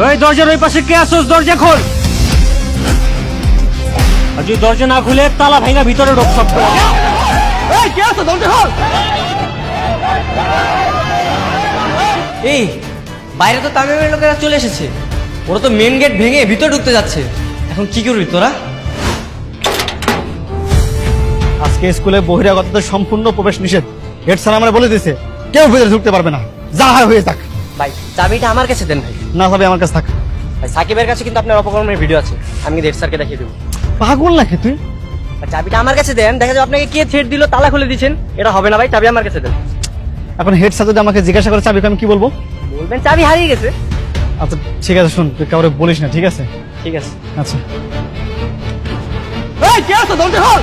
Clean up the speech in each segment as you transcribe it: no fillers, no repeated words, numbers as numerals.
ওই দরজার ওই পাশে কে আসোস? দরজা খোল। আর যদি দরজা না খুলে তালা ভাঙা ভিতরে ঢোক সব। এই কে আছো? দরজা খোল। এই বাইরে তো তামিমের লোকেরা চলে এসেছে, ওরা তো মেন গেট ভেঙে ভিতরে ঢুকতে যাচ্ছে। এখন কি করবি তোরা? আজকে স্কুলে বহিরাগতদের সম্পূর্ণ প্রবেশ নিষেধ। হেড স্যার আমরা বলে দিয়েছে কেউ ভিতরে ঢুকতে পারবে না, যা হয় হয়ে থাক। ভাই চাবিটা আমার কাছে দেন ভাই। না যাবে আমার কাছে থাক। ভাই সাকিবের কাছে কিন্তু আপনার অপকর্মের ভিডিও আছে, আমি কিন্তু হেড স্যারকে দেখিয়ে দেবো। পাগল নাকি তুই? ভাই, চাবিটা আমার কাছে দেন, দেখা যাবে আপনাকে কে থ্রেট দিল, তালা খুলে দিচ্ছেন। এটা হবে না ভাই, চাবি আমার কাছে দেন। এখন হেড স্যার যদি আমাকে জিজ্ঞাসা করে চাবিকে আমি কি বলবো? বলবেন চাবি হারিয়ে গেছে। আচ্ছা ঠিক আছে, শুন তুই কাউরে বলিস না, ঠিক আছে? ঠিক আছে। আচ্ছা এই কে আছো? দরজা খোল।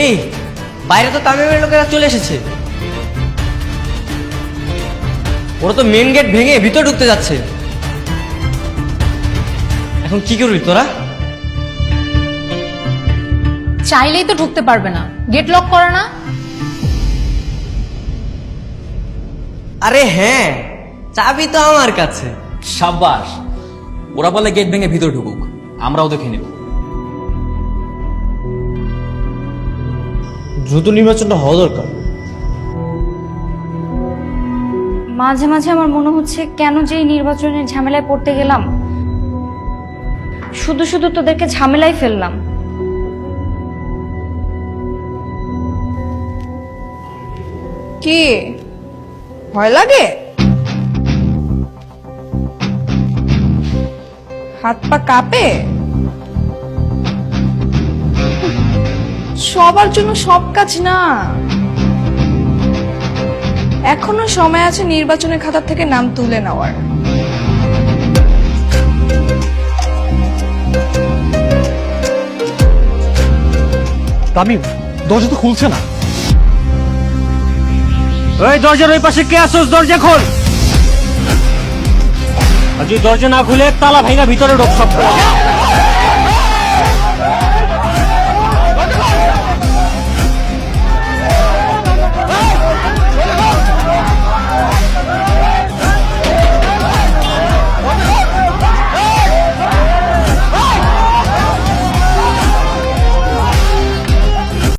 এই বাইরে তো তামিমের লোকেরা চলে এসেছে, ওরা তো মেন গেট ভেঙে ভিতরে ঢুকতে যাচ্ছে। এখন কি করবি তোরা? চাইলেই তো ঢুকতে পারবে না, গেট লক করা না। আরে হ্যাঁ, চাবি তো আমার কাছে। সাব্বাস, ওরা বলে গেট ভেঙে ভিতর ঢুকুক, আমরাও দেখে নেব। দ্রুত নির্বাচনটা হওয়া দরকার। মাঝে মাঝে আমার মনে হচ্ছে কেন যে এই নির্বাচনের ঝামেলায় পড়তে গেলাম, শুধু শুধু তোদেরকে ঝামেলায় ফেললাম। কি ভয় লাগে? হাত পা কাঁপে? সবার জন্য সব কাজ না, এখনো সময় আছে নির্বাচনের খাতা থেকে নাম তুলে নেওয়ার। তামিম, দরজা তো খুলছে না। ওই দরজার ওই পাশে কে আসোস? দরজা খোল। আর যদি দরজা না খুলে তালা ভাঙা ভিতরে ঢোক সব।